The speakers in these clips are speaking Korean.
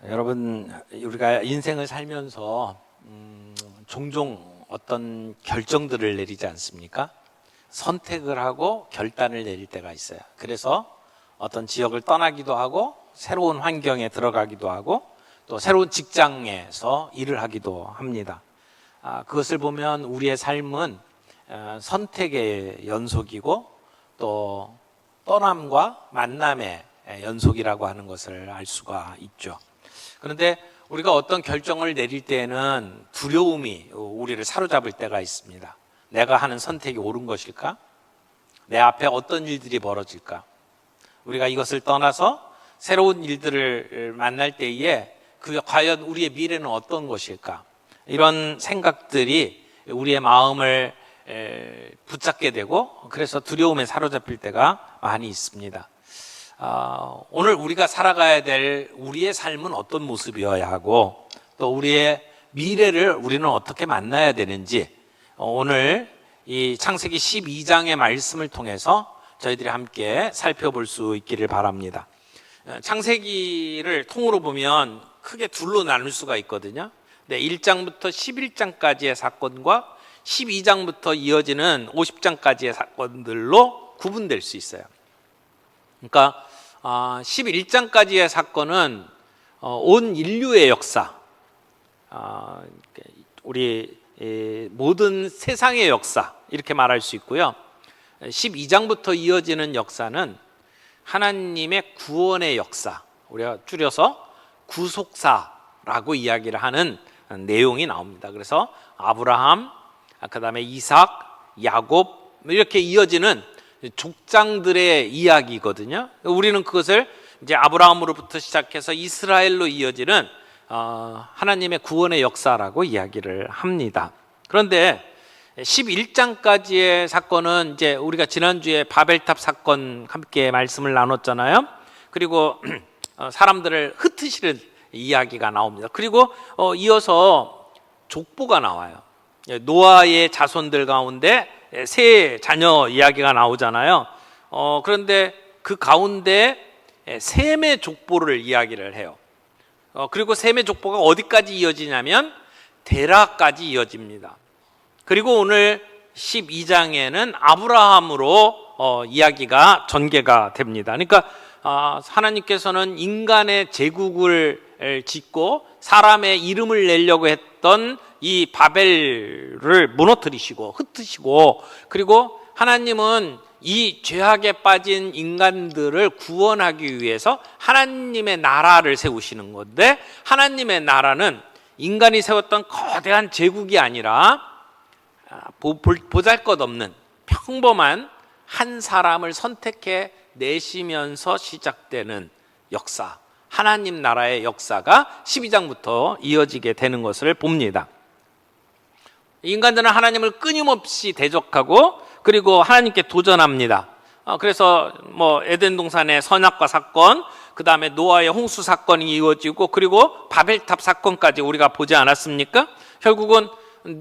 여러분, 우리가 인생을 살면서 종종 어떤 결정들을 내리지 않습니까? 선택을 하고 결단을 내릴 때가 있어요. 그래서 어떤 지역을 떠나기도 하고 새로운 환경에 들어가기도 하고 또 새로운 직장에서 일을 하기도 합니다. 그것을 보면 우리의 삶은 선택의 연속이고 또 떠남과 만남의 연속이라고 하는 것을 알 수가 있죠. 그런데 우리가 어떤 결정을 내릴 때에는 두려움이 우리를 사로잡을 때가 있습니다. 내가 하는 선택이 옳은 것일까? 내 앞에 어떤 일들이 벌어질까? 우리가 이것을 떠나서 새로운 일들을 만날 때에 과연 우리의 미래는 어떤 것일까? 이런 생각들이 우리의 마음을 붙잡게 되고 그래서 두려움에 사로잡힐 때가 많이 있습니다. 오늘 우리가 살아가야 될 우리의 삶은 어떤 모습이어야 하고 또 우리의 미래를 우리는 어떻게 만나야 되는지 오늘 이 창세기 12장의 말씀을 통해서 저희들이 함께 살펴볼 수 있기를 바랍니다. 창세기를 통으로 보면 크게 둘로 나눌 수가 있거든요. 1장부터 11장까지의 사건과 12장부터 이어지는 50장까지의 사건들로 구분될 수 있어요. 그러니까 11장까지의 사건은 온 인류의 역사, 우리 모든 세상의 역사 이렇게 말할 수 있고요. 12장부터 이어지는 역사는 하나님의 구원의 역사, 우리가 줄여서 구속사라고 이야기를 하는 내용이 나옵니다. 그래서 아브라함, 그 다음에 이삭, 야곱 이렇게 이어지는 족장들의 이야기거든요. 우리는 그것을 이제 아브라함으로부터 시작해서 이스라엘로 이어지는 하나님의 구원의 역사라고 이야기를 합니다. 그런데 11장까지의 사건은 이제 우리가 지난주에 바벨탑 사건 함께 말씀을 나눴잖아요. 그리고 사람들을 흩으시는 이야기가 나옵니다. 그리고 이어서 족보가 나와요. 노아의 자손들 가운데 세 자녀 이야기가 나오잖아요. 그런데 그 가운데 셈의 족보를 이야기를 해요. 그리고 셈의 족보가 어디까지 이어지냐면 데라까지 이어집니다. 그리고 오늘 12장에는 아브라함으로 이야기가 전개가 됩니다. 그러니까 하나님께서는 인간의 제국을 짓고 사람의 이름을 내려고 했던 이 바벨을 무너뜨리시고 흩으시고 그리고 하나님은 이 죄악에 빠진 인간들을 구원하기 위해서 하나님의 나라를 세우시는 건데 하나님의 나라는 인간이 세웠던 거대한 제국이 아니라 보잘것없는 평범한 한 사람을 선택해 내시면서 시작되는 역사, 하나님 나라의 역사가 12장부터 이어지게 되는 것을 봅니다. 인간들은 하나님을 끊임없이 대적하고 그리고 하나님께 도전합니다. 그래서 에덴 동산의 선악과 사건, 그 다음에 노아의 홍수 사건이 이어지고 그리고 바벨탑 사건까지 우리가 보지 않았습니까? 결국은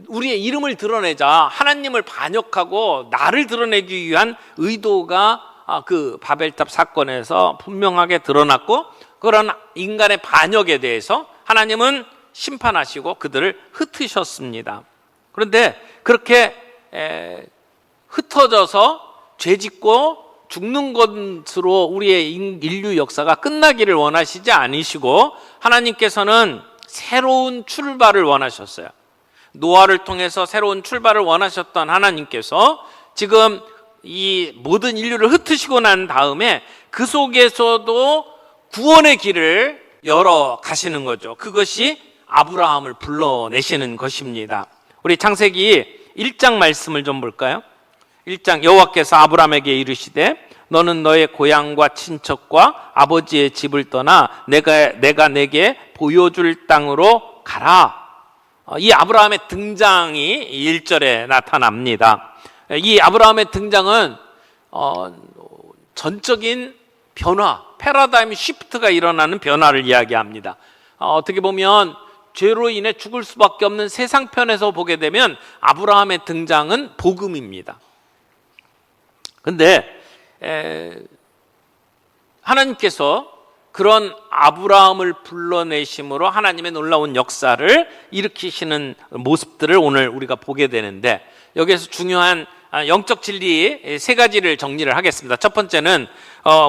우리의 이름을 드러내자 하나님을 반역하고 나를 드러내기 위한 의도가 그 바벨탑 사건에서 분명하게 드러났고 그런 인간의 반역에 대해서 하나님은 심판하시고 그들을 흩으셨습니다. 그런데 그렇게 흩어져서 죄짓고 죽는 것으로 우리의 인류 역사가 끝나기를 원하시지 않으시고 하나님께서는 새로운 출발을 원하셨어요. 노아를 통해서 새로운 출발을 원하셨던 하나님께서 지금 이 모든 인류를 흩으시고 난 다음에 그 속에서도 구원의 길을 열어 가시는 거죠. 그것이 아브라함을 불러내시는 것입니다. 우리 창세기 1장 말씀을 좀 볼까요? 1장 여호와께서 아브라함에게 이르시되 너는 너의 고향과 친척과 아버지의 집을 떠나 내가 내게 보여줄 땅으로 가라. 이 아브라함의 등장이 1절에 나타납니다. 이 아브라함의 등장은 전적인 변화, 패러다임 시프트가 일어나는 변화를 이야기합니다. 어떻게 보면 죄로 인해 죽을 수밖에 없는 세상편에서 보게 되면 아브라함의 등장은 복음입니다. 그런데 하나님께서 그런 아브라함을 불러내심으로 하나님의 놀라운 역사를 일으키시는 모습들을 오늘 우리가 보게 되는데, 여기에서 중요한 영적 진리 세 가지를 정리를 하겠습니다. 첫 번째는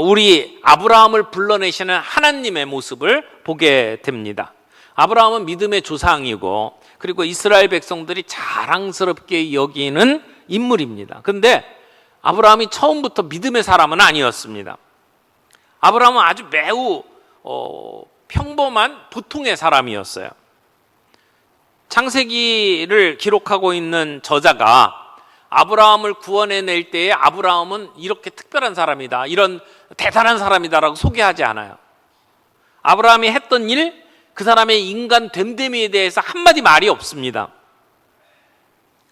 우리 아브라함을 불러내시는 하나님의 모습을 보게 됩니다. 아브라함은 믿음의 조상이고, 그리고 이스라엘 백성들이 자랑스럽게 여기는 인물입니다. 그런데 아브라함이 처음부터 믿음의 사람은 아니었습니다. 아브라함은 아주 매우 평범한 보통의 사람이었어요. 창세기를 기록하고 있는 저자가 아브라함을 구원해낼 때에 아브라함은 이렇게 특별한 사람이다, 이런 대단한 사람이다라고 소개하지 않아요. 아브라함이 했던 일, 그 사람의 인간 됨됨이에 대해서 한마디 말이 없습니다.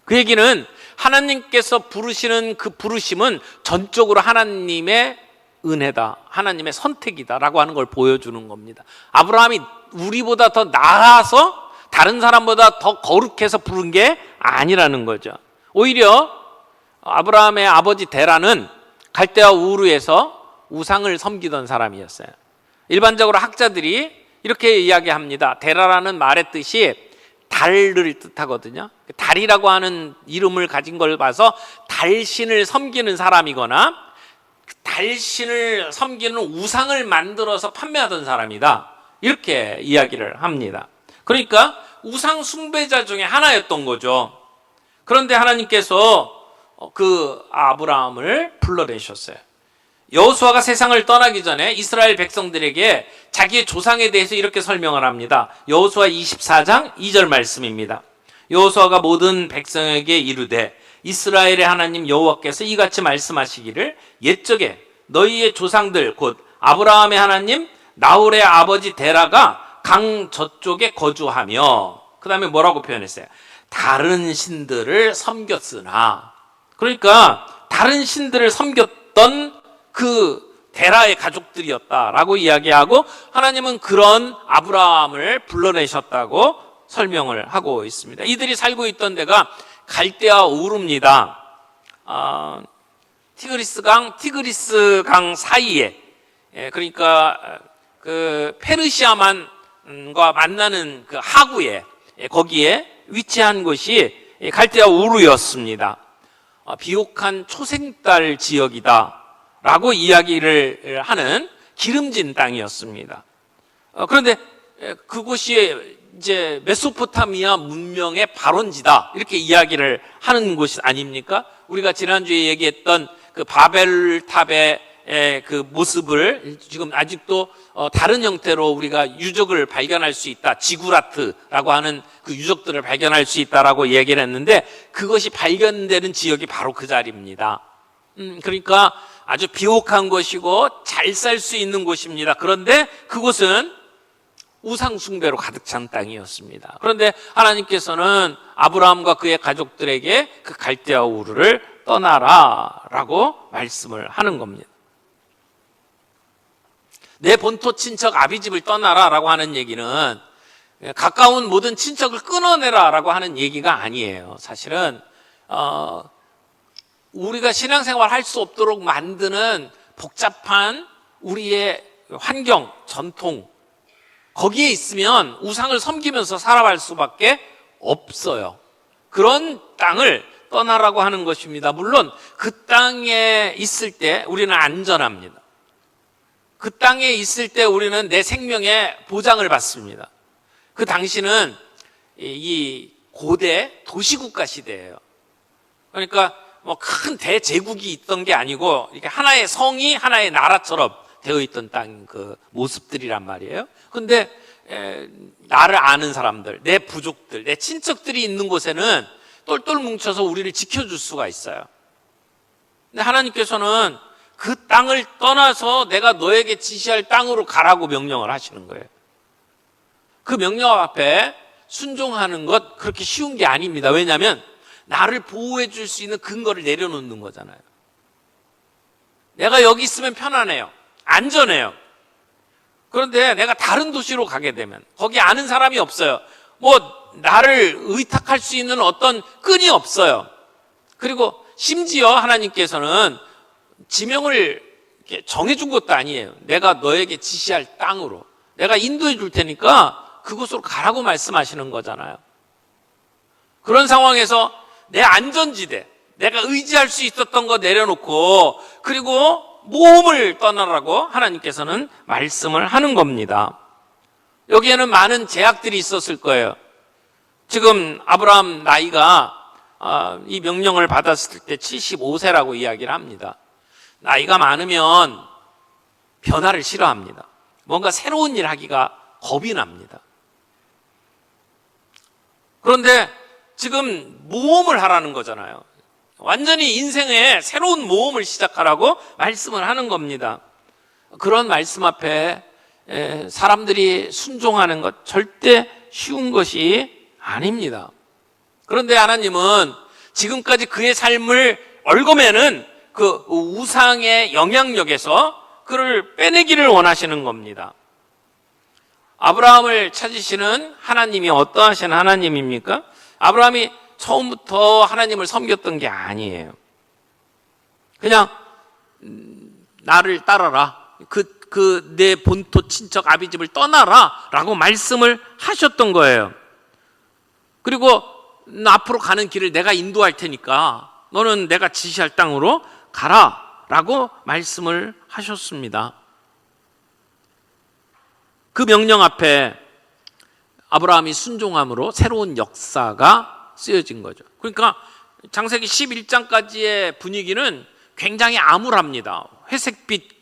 그 얘기는 하나님께서 부르시는 그 부르심은 전적으로 하나님의 은혜다, 하나님의 선택이다라고 하는 걸 보여주는 겁니다. 아브라함이 우리보다 더 나아서 다른 사람보다 더 거룩해서 부른 게 아니라는 거죠. 오히려 아브라함의 아버지 데라는 갈대아 우르에서 우상을 섬기던 사람이었어요. 일반적으로 학자들이 이렇게 이야기합니다. 데라라는 말의 뜻이 달을 뜻하거든요. 달이라고 하는 이름을 가진 걸 봐서 달신을 섬기는 사람이거나 달신을 섬기는 우상을 만들어서 판매하던 사람이다, 이렇게 이야기를 합니다. 그러니까 우상 숭배자 중에 하나였던 거죠. 그런데 하나님께서 그 아브라함을 불러내셨어요. 여호수아가 세상을 떠나기 전에 이스라엘 백성들에게 자기의 조상에 대해서 이렇게 설명을 합니다. 여호수아 24장 2절 말씀입니다. 여호수아가 모든 백성에게 이르되 이스라엘의 하나님 여호와께서 이같이 말씀하시기를 옛적에 너희의 조상들 곧 아브라함의 하나님 나홀의 아버지 데라가 강 저쪽에 거주하며, 그 다음에 뭐라고 표현했어요? 다른 신들을 섬겼으나. 그러니까 다른 신들을 섬겼던 그 데라의 가족들이었다라고 이야기하고, 하나님은 그런 아브라함을 불러내셨다고 설명을 하고 있습니다. 이들이 살고 있던 데가 갈대아 우르입니다. 티그리스 강 사이에, 그러니까 그 페르시아만과 만나는 그 하구에, 거기에 위치한 곳이 갈대아 우르였습니다. 비옥한 초생딸 지역이다 라고 이야기를 하는 기름진 땅이었습니다. 그런데 그곳이 이제 메소포타미아 문명의 발원지다, 이렇게 이야기를 하는 곳이 아닙니까? 우리가 지난주에 얘기했던 그 바벨탑의 그 모습을 지금 아직도 다른 형태로 우리가 유적을 발견할 수 있다, 지구라트라고 하는 그 유적들을 발견할 수 있다라고 얘기를 했는데, 그것이 발견되는 지역이 바로 그 자리입니다. 그러니까 아주 비옥한 곳이고 잘 살 수 있는 곳입니다. 그런데 그곳은 우상 숭배로 가득 찬 땅이었습니다. 그런데 하나님께서는 아브라함과 그의 가족들에게 그 갈대아 우르를 떠나라라고 말씀을 하는 겁니다. 내 본토 친척 아비집을 떠나라라고 하는 얘기는 가까운 모든 친척을 끊어내라라고 하는 얘기가 아니에요. 사실은 우리가 신앙생활 할 수 없도록 만드는 복잡한 우리의 환경, 전통, 거기에 있으면 우상을 섬기면서 살아갈 수밖에 없어요. 그런 땅을 떠나라고 하는 것입니다. 물론 그 땅에 있을 때 우리는 안전합니다. 그 땅에 있을 때 우리는 내 생명의 보장을 받습니다. 그 당시는 이 고대 도시국가 시대예요. 그러니까 뭐 큰 대제국이 있던 게 아니고 이렇게 하나의 성이 하나의 나라처럼 되어 있던 땅 그 모습들이란 말이에요. 근데 나를 아는 사람들, 내 부족들, 내 친척들이 있는 곳에는 똘똘 뭉쳐서 우리를 지켜줄 수가 있어요. 근데 하나님께서는 그 땅을 떠나서 내가 너에게 지시할 땅으로 가라고 명령을 하시는 거예요. 그 명령 앞에 순종하는 것 그렇게 쉬운 게 아닙니다. 왜냐하면 나를 보호해 줄 수 있는 근거를 내려놓는 거잖아요. 내가 여기 있으면 편안해요. 안전해요. 그런데 내가 다른 도시로 가게 되면 거기 아는 사람이 없어요. 뭐 나를 의탁할 수 있는 어떤 끈이 없어요. 그리고 심지어 하나님께서는 지명을 이렇게 정해준 것도 아니에요. 내가 너에게 지시할 땅으로 내가 인도해 줄 테니까 그곳으로 가라고 말씀하시는 거잖아요. 그런 상황에서 내 안전지대, 내가 의지할 수 있었던 거 내려놓고 그리고 모험을 떠나라고 하나님께서는 말씀을 하는 겁니다. 여기에는 많은 제약들이 있었을 거예요. 지금 아브라함 나이가 이 명령을 받았을 때 75세라고 이야기를 합니다. 나이가 많으면 변화를 싫어합니다. 뭔가 새로운 일 하기가 겁이 납니다. 그런데 지금 모험을 하라는 거잖아요. 완전히 인생에 새로운 모험을 시작하라고 말씀을 하는 겁니다. 그런 말씀 앞에 사람들이 순종하는 것 절대 쉬운 것이 아닙니다. 그런데 하나님은 지금까지 그의 삶을 얽어매는 그 우상의 영향력에서 그를 빼내기를 원하시는 겁니다. 아브라함을 찾으시는 하나님이 어떠하신 하나님입니까? 아브라함이 처음부터 하나님을 섬겼던 게 아니에요. 그냥 나를 따라라. 내 본토 친척 아비집을 떠나라 라고 말씀을 하셨던 거예요. 그리고 앞으로 가는 길을 내가 인도할 테니까 너는 내가 지시할 땅으로 가라 라고 말씀을 하셨습니다. 그 명령 앞에 아브라함이 순종함으로 새로운 역사가 쓰여진 거죠. 그러니까 창세기 11장까지의 분위기는 굉장히 암울합니다. 회색빛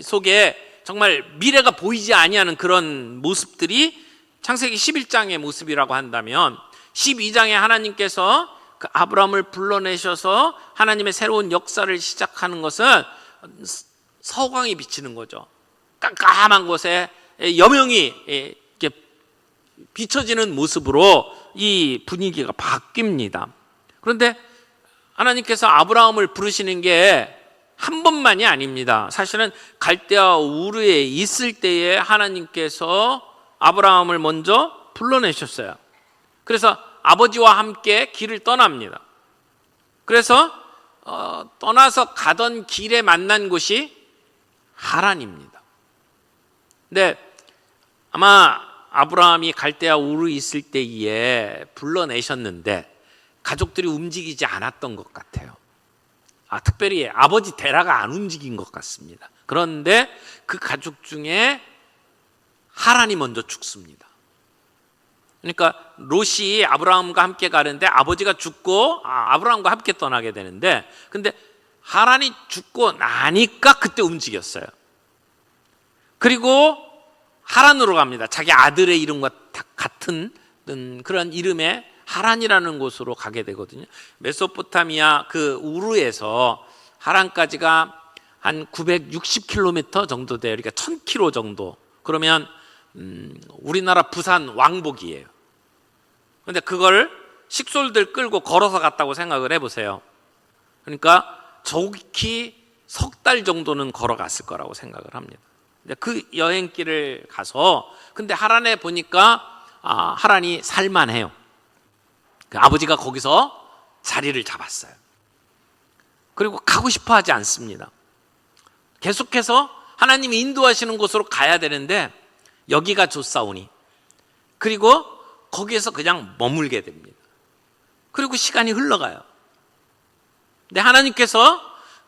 속에 정말 미래가 보이지 아니하는 그런 모습들이 창세기 11장의 모습이라고 한다면 12장에 하나님께서 그 아브라함을 불러내셔서 하나님의 새로운 역사를 시작하는 것은 서광이 비치는 거죠. 깜깜한 곳에 여명이 이렇게 비춰지는 모습으로 이 분위기가 바뀝니다. 그런데 하나님께서 아브라함을 부르시는 게 한 번만이 아닙니다. 사실은 갈대아 우르에 있을 때에 하나님께서 아브라함을 먼저 불러내셨어요. 그래서 아버지와 함께 길을 떠납니다. 그래서 떠나서 가던 길에 만난 곳이 하란입니다. 근데 아마 아브라함이 갈대아 우르에 있을 때에 불러내셨는데 가족들이 움직이지 않았던 것 같아요. 특별히 아버지 데라가 안 움직인 것 같습니다. 그런데 그 가족 중에 하란이 먼저 죽습니다. 그러니까 롯이 아브라함과 함께 가는데 아버지가 죽고 아브라함과 함께 떠나게 되는데 근데 하란이 죽고 나니까 그때 움직였어요. 그리고 하란으로 갑니다. 자기 아들의 이름과 같은 그런 이름의 하란이라는 곳으로 가게 되거든요. 메소포타미아 그 우르에서 하란까지가 한 960km 정도 돼요. 그러니까 1000km 정도. 그러면 우리나라 부산 왕복이에요. 그런데 그걸 식솔들 끌고 걸어서 갔다고 생각을 해보세요. 그러니까 좋게 석 달 정도는 걸어갔을 거라고 생각을 합니다. 그 여행길을 가서 근데 하란에 보니까 하란이 살만해요. 그 아버지가 거기서 자리를 잡았어요. 그리고 가고 싶어 하지 않습니다. 계속해서 하나님이 인도하시는 곳으로 가야 되는데 여기가 좋사오니 그리고 거기에서 그냥 머물게 됩니다. 그리고 시간이 흘러가요. 근데 하나님께서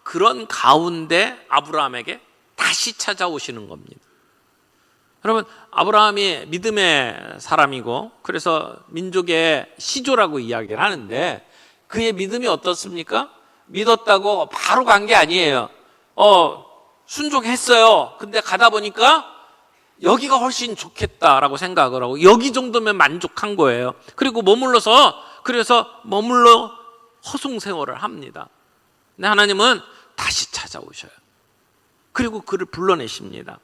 그런 가운데 아브라함에게 다시 찾아오시는 겁니다. 여러분, 아브라함이 믿음의 사람이고 그래서 민족의 시조라고 이야기를 하는데 그의 믿음이 어떻습니까? 믿었다고 바로 간 게 아니에요. 순종했어요. 근데 가다 보니까 여기가 훨씬 좋겠다라고 생각을 하고 여기 정도면 만족한 거예요. 그리고 그래서 머물러 허송세월을 합니다. 근데 하나님은 다시 찾아오셔요. 그리고 그를 불러내십니다.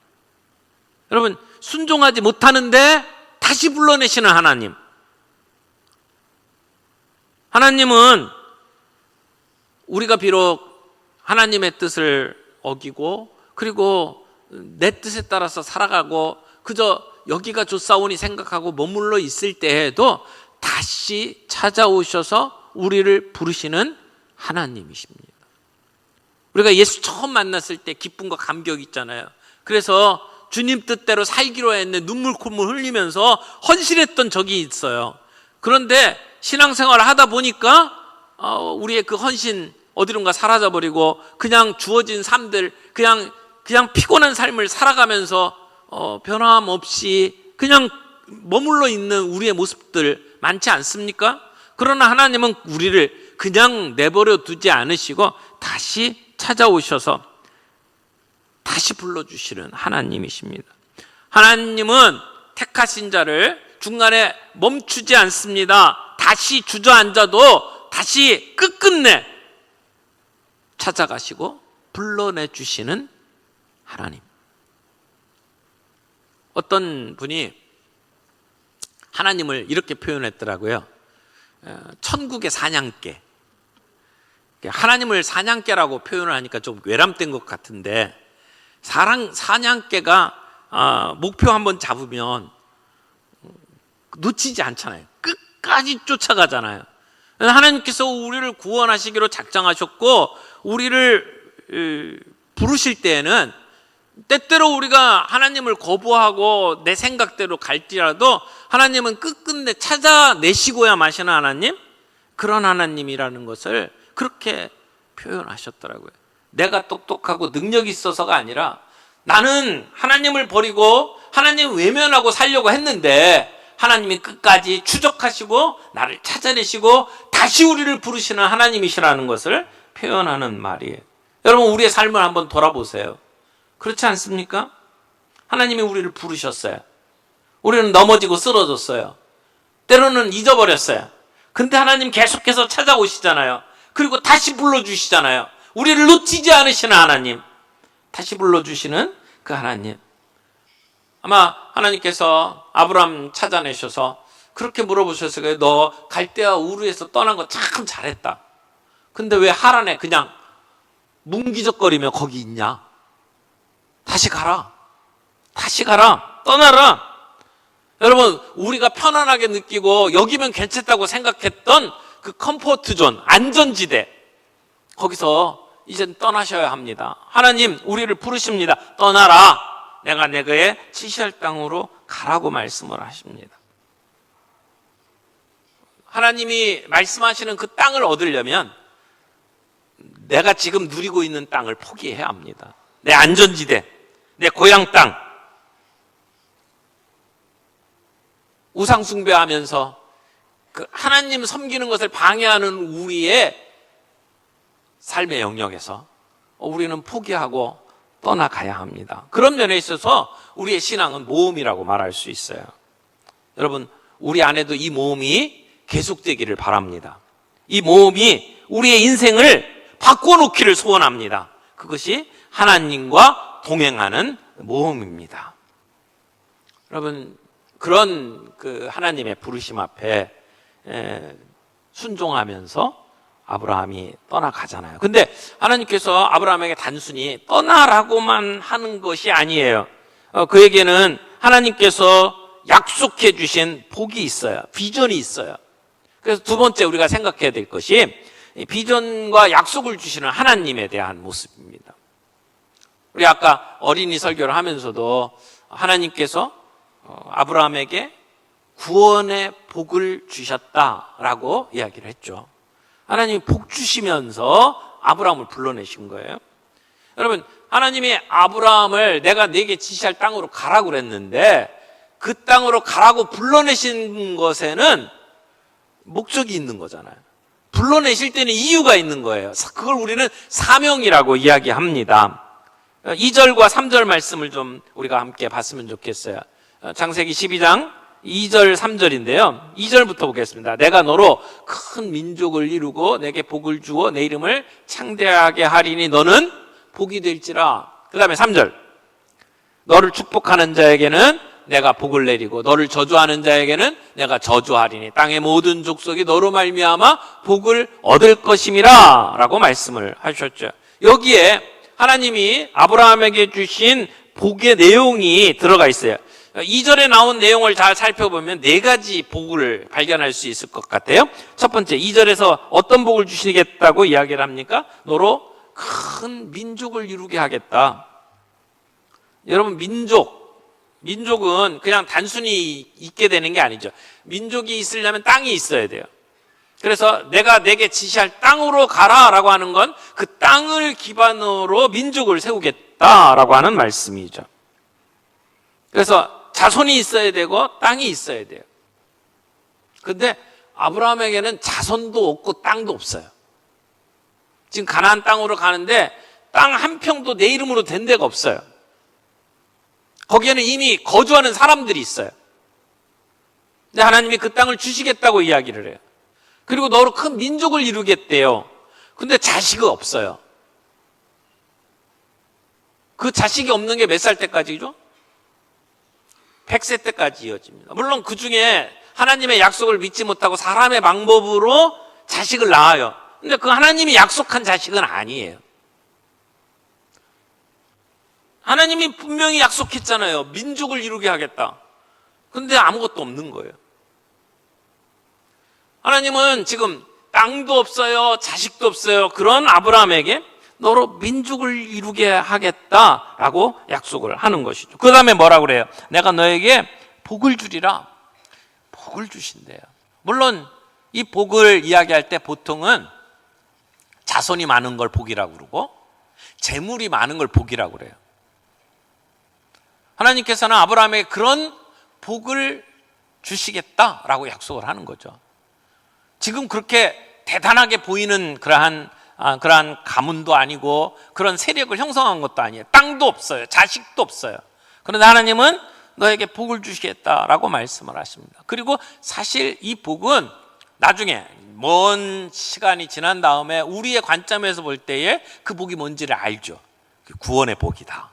여러분, 순종하지 못하는데 다시 불러내시는 하나님. 하나님은 우리가 비록 하나님의 뜻을 어기고 그리고 내 뜻에 따라서 살아가고 그저 여기가 좋사오니 생각하고 머물러 있을 때에도 다시 찾아오셔서 우리를 부르시는 하나님이십니다. 우리가 예수 처음 만났을 때 기쁨과 감격이 있잖아요. 그래서 주님 뜻대로 살기로 했는데 눈물 콧물 흘리면서 헌신했던 적이 있어요. 그런데 신앙생활을 하다 보니까 우리의 그 헌신 어디론가 사라져버리고 그냥 주어진 삶들, 그냥 피곤한 삶을 살아가면서 변함없이 그냥 머물러 있는 우리의 모습들 많지 않습니까? 그러나 하나님은 우리를 그냥 내버려 두지 않으시고 다시 찾아오셔서 다시 불러주시는 하나님이십니다. 하나님은 택하신 자를 중간에 멈추지 않습니다. 다시 주저앉아도 다시 끝끝내 찾아가시고 불러내주시는 하나님. 어떤 분이 하나님을 이렇게 표현했더라고요. 천국의 사냥개. 하나님을 사냥개라고 표현을 하니까 좀 외람된 것 같은데, 사냥개가 목표 한번 잡으면 놓치지 않잖아요. 끝까지 쫓아가잖아요. 하나님께서 우리를 구원하시기로 작정하셨고 우리를 부르실 때에는 때때로 우리가 하나님을 거부하고 내 생각대로 갈지라도 하나님은 끝끝내 찾아내시고야 마시는 하나님, 그런 하나님이라는 것을 그렇게 표현하셨더라고요. 내가 똑똑하고 능력이 있어서가 아니라 나는 하나님을 버리고 하나님 외면하고 살려고 했는데 하나님이 끝까지 추적하시고 나를 찾아내시고 다시 우리를 부르시는 하나님이시라는 것을 표현하는 말이에요. 여러분, 우리의 삶을 한번 돌아보세요. 그렇지 않습니까? 하나님이 우리를 부르셨어요. 우리는 넘어지고 쓰러졌어요. 때로는 잊어버렸어요. 근데 하나님 계속해서 찾아오시잖아요. 그리고 다시 불러주시잖아요. 우리를 놓치지 않으시는 하나님, 다시 불러주시는 그 하나님. 아마 하나님께서 아브라함 찾아내셔서 그렇게 물어보셨을 거예요. 너 갈대아 우르에서 떠난 거 참 잘했다. 근데 왜 하란에 그냥 뭉기적거리며 거기 있냐? 다시 가라. 다시 가라. 떠나라. 여러분, 우리가 편안하게 느끼고 여기면 괜찮다고 생각했던 그 컴포트 존, 안전지대, 거기서 이젠 떠나셔야 합니다. 하나님 우리를 부르십니다. 떠나라. 내가 내게 지시할 땅으로 가라고 말씀을 하십니다. 하나님이 말씀하시는 그 땅을 얻으려면 내가 지금 누리고 있는 땅을 포기해야 합니다. 내 안전지대, 내 고향 땅. 우상 숭배하면서 그 하나님 섬기는 것을 방해하는 우리의 삶의 영역에서 우리는 포기하고 떠나가야 합니다. 그런 면에 있어서 우리의 신앙은 모험이라고 말할 수 있어요. 여러분, 우리 안에도 이 모험이 계속되기를 바랍니다. 이 모험이 우리의 인생을 바꿔놓기를 소원합니다. 그것이 하나님과 동행하는 모험입니다. 여러분, 그런 그 하나님의 부르심 앞에 순종하면서 아브라함이 떠나가잖아요. 근데 하나님께서 아브라함에게 단순히 떠나라고만 하는 것이 아니에요. 그에게는 하나님께서 약속해 주신 복이 있어요. 비전이 있어요. 그래서 두 번째 우리가 생각해야 될 것이 비전과 약속을 주시는 하나님에 대한 모습입니다. 우리 아까 어린이 설교를 하면서도 하나님께서 아브라함에게 구원의 복을 주셨다라고 이야기를 했죠. 하나님이 복 주시면서 아브라함을 불러내신 거예요. 여러분, 하나님이 아브라함을 내가 네게 지시할 땅으로 가라고 그랬는데 그 땅으로 가라고 불러내신 것에는 목적이 있는 거잖아요. 불러내실 때는 이유가 있는 거예요. 그걸 우리는 사명이라고 이야기합니다. 2절과 3절 말씀을 좀 우리가 함께 봤으면 좋겠어요. 창세기 12장 2절 3절인데요. 2절부터 보겠습니다. 내가 너로 큰 민족을 이루고 내게 복을 주어 내 이름을 창대하게 하리니 너는 복이 될지라. 그 다음에 3절. 너를 축복하는 자에게는 내가 복을 내리고 너를 저주하는 자에게는 내가 저주하리니 땅의 모든 족속이 너로 말미암아 복을 얻을 것임이라 라고 말씀을 하셨죠. 여기에 하나님이 아브라함에게 주신 복의 내용이 들어가 있어요. 2절에 나온 내용을 잘 살펴보면 네 가지 복을 발견할 수 있을 것 같아요. 첫 번째, 2절에서 어떤 복을 주시겠다고 이야기를 합니까? 너로 큰 민족을 이루게 하겠다. 여러분, 민족은 그냥 단순히 있게 되는 게 아니죠. 민족이 있으려면 땅이 있어야 돼요. 그래서 내가 내게 지시할 땅으로 가라라고 하는 건 그 땅을 기반으로 민족을 세우겠다라고 하는 말씀이죠. 그래서 자손이 있어야 되고 땅이 있어야 돼요. 근데 아브라함에게는 자손도 없고 땅도 없어요. 지금 가나안 땅으로 가는데 땅 한 평도 내 이름으로 된 데가 없어요. 거기에는 이미 거주하는 사람들이 있어요. 근데 하나님이 그 땅을 주시겠다고 이야기를 해요. 그리고 너로 큰 민족을 이루겠대요. 근데 자식이 없어요. 그 자식이 없는 게 몇 살 때까지죠? 100세 때까지 이어집니다. 물론 그 중에 하나님의 약속을 믿지 못하고 사람의 방법으로 자식을 낳아요. 근데 그 하나님이 약속한 자식은 아니에요. 하나님이 분명히 약속했잖아요. 민족을 이루게 하겠다. 근데 아무것도 없는 거예요. 하나님은 지금 땅도 없어요, 자식도 없어요. 그런 아브라함에게 너로 민족을 이루게 하겠다라고 약속을 하는 것이죠. 그 다음에 뭐라고 그래요? 내가 너에게 복을 주리라. 복을 주신대요. 물론 이 복을 이야기할 때 보통은 자손이 많은 걸 복이라고 그러고 재물이 많은 걸 복이라고 그래요. 하나님께서는 아브라함에게 그런 복을 주시겠다라고 약속을 하는 거죠. 지금 그렇게 대단하게 보이는 그러한 가문도 아니고 그런 세력을 형성한 것도 아니에요. 땅도 없어요. 자식도 없어요. 그런데 하나님은 너에게 복을 주시겠다라고 말씀을 하십니다. 그리고 사실 이 복은 나중에 먼 시간이 지난 다음에 우리의 관점에서 볼 때에 그 복이 뭔지를 알죠. 구원의 복이다.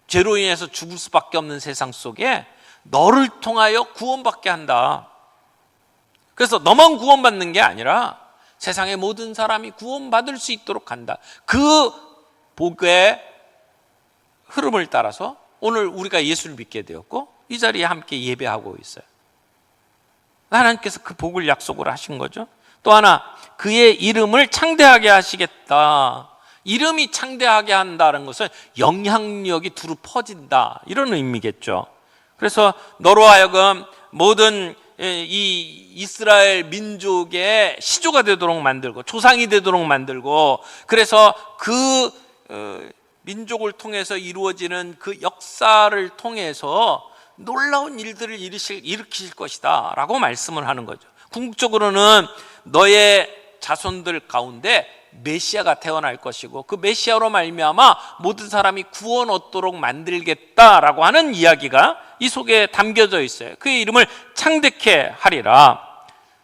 죄로 인해서 죽을 수밖에 없는 세상 속에 너를 통하여 구원받게 한다. 그래서 너만 구원받는 게 아니라 세상의 모든 사람이 구원받을 수 있도록 한다. 그 복의 흐름을 따라서 오늘 우리가 예수를 믿게 되었고 이 자리에 함께 예배하고 있어요. 하나님께서 그 복을 약속을 하신 거죠. 또 하나, 그의 이름을 창대하게 하시겠다. 이름이 창대하게 한다는 것은 영향력이 두루 퍼진다, 이런 의미겠죠. 그래서 너로 하여금 모든 이 이스라엘 민족의 시조가 되도록 만들고 조상이 되도록 만들고, 그래서 그 민족을 통해서 이루어지는 그 역사를 통해서 놀라운 일들을 일으키실 것이다 라고 말씀을 하는 거죠. 궁극적으로는 너의 자손들 가운데 메시아가 태어날 것이고 그 메시아로 말미암아 모든 사람이 구원 얻도록 만들겠다라고 하는 이야기가 이 속에 담겨져 있어요. 그의 이름을 창대케 하리라.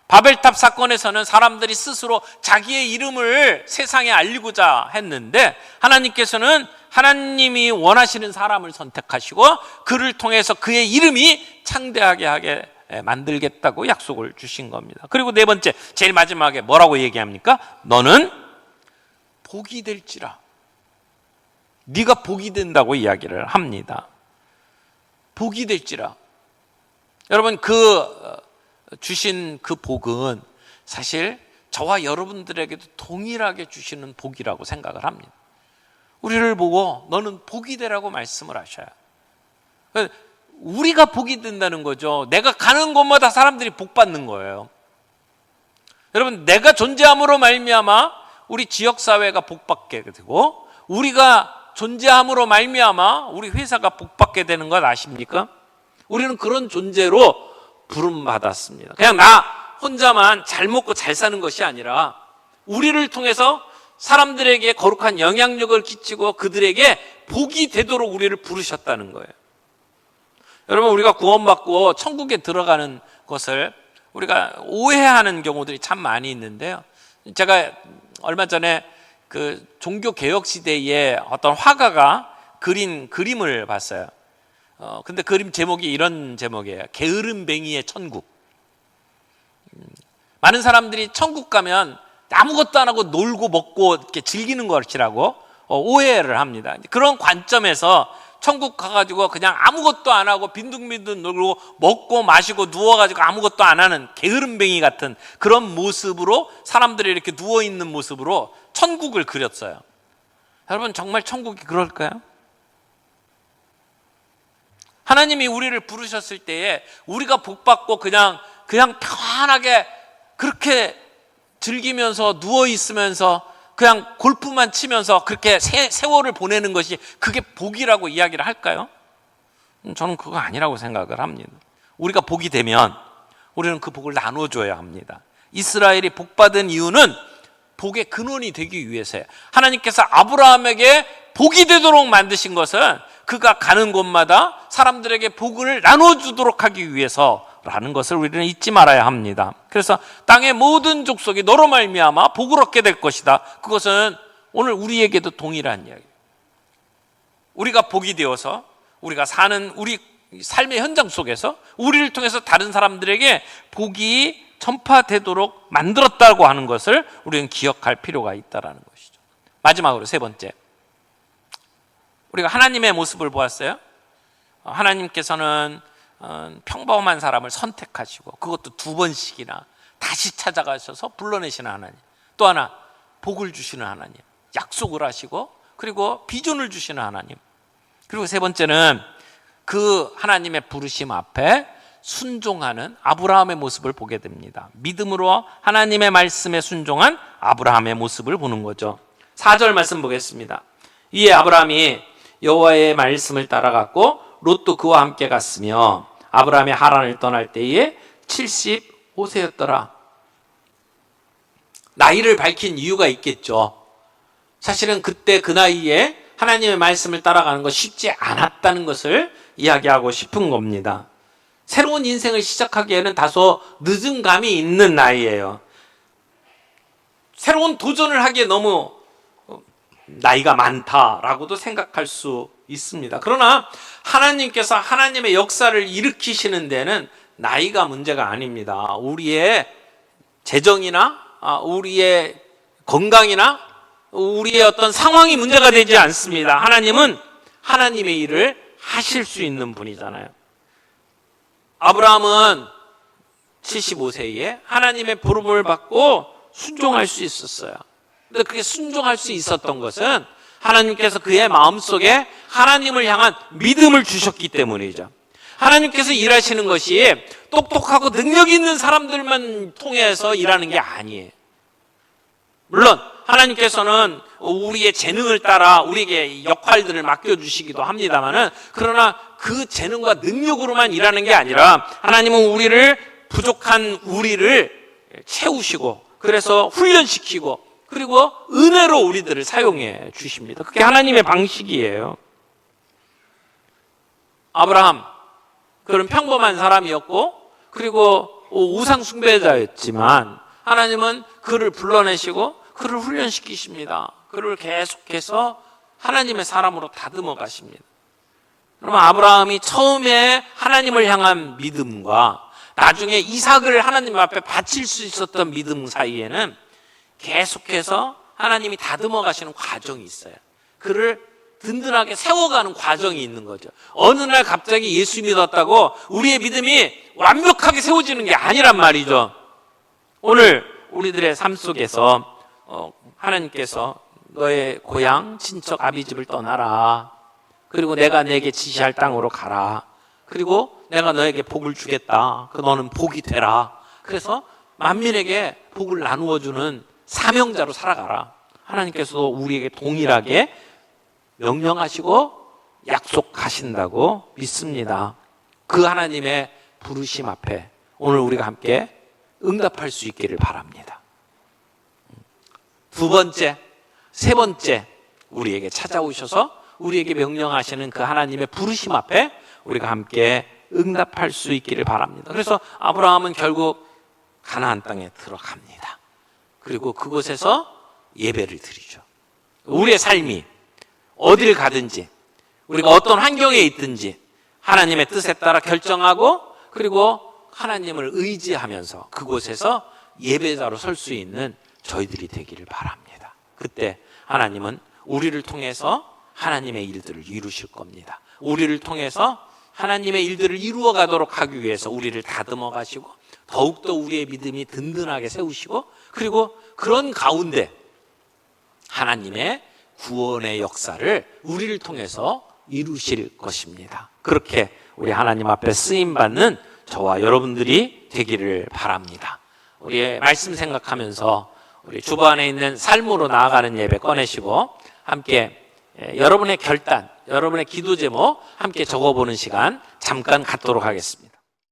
바벨탑 사건에서는 사람들이 스스로 자기의 이름을 세상에 알리고자 했는데 하나님께서는 하나님이 원하시는 사람을 선택하시고 그를 통해서 그의 이름이 창대하게 하게 만들겠다고 약속을 주신 겁니다. 그리고 네 번째, 제일 마지막에 뭐라고 얘기합니까? 너는 복이 될지라. 네가 복이 된다고 이야기를 합니다. 복이 될지라. 여러분, 주신 그 복은 사실 저와 여러분들에게도 동일하게 주시는 복이라고 생각을 합니다. 우리를 보고 너는 복이 되라고 말씀을 하셔요. 우리가 복이 된다는 거죠. 내가 가는 곳마다 사람들이 복 받는 거예요. 여러분, 내가 존재함으로 말미암아 우리 지역사회가 복받게 되고 우리가 존재함으로 말미암아 우리 회사가 복받게 되는 것 아십니까? 우리는 그런 존재로 부름받았습니다. 그냥 나 혼자만 잘 먹고 잘 사는 것이 아니라 우리를 통해서 사람들에게 거룩한 영향력을 끼치고 그들에게 복이 되도록 우리를 부르셨다는 거예요. 여러분, 우리가 구원받고 천국에 들어가는 것을 우리가 오해하는 경우들이 참 많이 있는데요. 제가 얼마 전에 그 종교개혁 시대에 어떤 화가가 그린 그림을 봤어요. 근데 그림 제목이 이런 제목이에요. 게으름뱅이의 천국. 많은 사람들이 천국 가면 아무것도 안 하고 놀고 먹고 이렇게 즐기는 것이라고 오해를 합니다. 그런 관점에서 천국 가가지고 그냥 아무것도 안 하고 빈둥빈둥 놀고 먹고 마시고 누워가지고 아무것도 안 하는 게으름뱅이 같은 그런 모습으로, 사람들이 이렇게 누워있는 모습으로 천국을 그렸어요. 여러분, 정말 천국이 그럴까요? 하나님이 우리를 부르셨을 때에 우리가 복받고 그냥 편하게 그렇게 즐기면서 누워있으면서 그냥 골프만 치면서 그렇게 세월을 보내는 것이 그게 복이라고 이야기를 할까요? 저는 그거 아니라고 생각을 합니다. 우리가 복이 되면 우리는 그 복을 나눠줘야 합니다. 이스라엘이 복받은 이유는 복의 근원이 되기 위해서예요. 하나님께서 아브라함에게 복이 되도록 만드신 것은 그가 가는 곳마다 사람들에게 복을 나눠주도록 하기 위해서라는 것을 우리는 잊지 말아야 합니다. 그래서 땅의 모든 족속이 너로 말미암아 복을 얻게 될 것이다. 그것은 오늘 우리에게도 동일한 이야기예요. 우리가 복이 되어서 우리가 사는 우리 삶의 현장 속에서 우리를 통해서 다른 사람들에게 복이 전파되도록 만들었다고 하는 것을 우리는 기억할 필요가 있다는 것이죠. 마지막으로 세 번째, 우리가 하나님의 모습을 보았어요. 하나님께서는 평범한 사람을 선택하시고 그것도 2번씩이나 다시 찾아가셔서 불러내시는 하나님, 또 하나 복을 주시는 하나님, 약속을 하시고 그리고 비전을 주시는 하나님, 그리고 세 번째는 그 하나님의 부르심 앞에 순종하는 아브라함의 모습을 보게 됩니다. 믿음으로 하나님의 말씀에 순종한 아브라함의 모습을 보는 거죠. 4절 말씀 보겠습니다. 이에 아브라함이 여호와의 말씀을 따라갔고 롯도 그와 함께 갔으며 아브라함이 하란을 떠날 때에 75세였더라. 나이를 밝힌 이유가 있겠죠. 사실은 그때 그 나이에 하나님의 말씀을 따라가는 것 쉽지 않았다는 것을 이야기하고 싶은 겁니다. 새로운 인생을 시작하기에는 다소 늦은 감이 있는 나이예요. 새로운 도전을 하기에 너무 나이가 많다라고도 생각할 수 있습니다. 그러나 하나님께서 하나님의 역사를 일으키시는 데는 나이가 문제가 아닙니다. 우리의 재정이나 우리의 건강이나 우리의 어떤 상황이 문제가 되지 않습니다. 하나님은 하나님의 일을 하실 수 있는 분이잖아요. 아브라함은 75세에 하나님의 부름을 받고 순종할 수 있었어요. 근데 그게 순종할 수 있었던 것은 하나님께서 그의 마음속에 하나님을 향한 믿음을 주셨기 때문이죠. 하나님께서 일하시는 것이 똑똑하고 능력 있는 사람들만 통해서 일하는 게 아니에요. 물론 하나님께서는 우리의 재능을 따라 우리에게 역할들을 맡겨주시기도 합니다만은, 그러나 그 재능과 능력으로만 일하는 게 아니라 하나님은 우리를, 부족한 우리를 채우시고 그래서 훈련시키고 그리고 은혜로 우리들을 사용해 주십니다. 그게 하나님의 방식이에요. 아브라함, 그런 평범한 사람이었고 그리고 우상 숭배자였지만 하나님은 그를 불러내시고 그를 훈련시키십니다. 그를 계속해서 하나님의 사람으로 다듬어 가십니다. 그러면 아브라함이 처음에 하나님을 향한 믿음과 나중에 이삭을 하나님 앞에 바칠 수 있었던 믿음 사이에는 계속해서 하나님이 다듬어 가시는 과정이 있어요. 그를 든든하게 세워가는 과정이 있는 거죠. 어느 날 갑자기 예수 믿었다고 우리의 믿음이 완벽하게 세워지는 게 아니란 말이죠. 오늘 우리들의 삶 속에서 하나님께서 너의 고향, 친척, 아비집을 떠나라. 그리고 내가 내게 지시할 땅으로 가라. 그리고 내가 너에게 복을 주겠다. 너는 복이 되라. 그래서 만민에게 복을 나누어 주는 사명자로 살아가라. 하나님께서도 우리에게 동일하게 명령하시고 약속하신다고 믿습니다. 그 하나님의 부르심 앞에 오늘 우리가 함께 응답할 수 있기를 바랍니다. 2번째, 3번째 우리에게 찾아오셔서 우리에게 명령하시는 그 하나님의 부르심 앞에 우리가 함께 응답할 수 있기를 바랍니다. 그래서 아브라함은 결국 가나안 땅에 들어갑니다. 그리고 그곳에서 예배를 드리죠. 우리의 삶이 어딜 가든지 우리가 어떤 환경에 있든지 하나님의 뜻에 따라 결정하고 그리고 하나님을 의지하면서 그곳에서 예배자로 설 수 있는 저희들이 되기를 바랍니다. 그때 하나님은 우리를 통해서 하나님의 일들을 이루실 겁니다. 우리를 통해서 하나님의 일들을 이루어 가도록 하기 위해서 우리를 다듬어 가시고 더욱더 우리의 믿음이 든든하게 세우시고 그리고 그런 가운데 하나님의 구원의 역사를 우리를 통해서 이루실 것입니다. 그렇게 우리 하나님 앞에 쓰임받는 저와 여러분들이 되기를 바랍니다. 우리의 말씀 생각하면서 우리 주변에 있는 삶으로 나아가는 예배 꺼내시고 함께 여러분의 결단, 여러분의 기도 제목 함께 적어보는 시간 잠깐 갖도록 하겠습니다.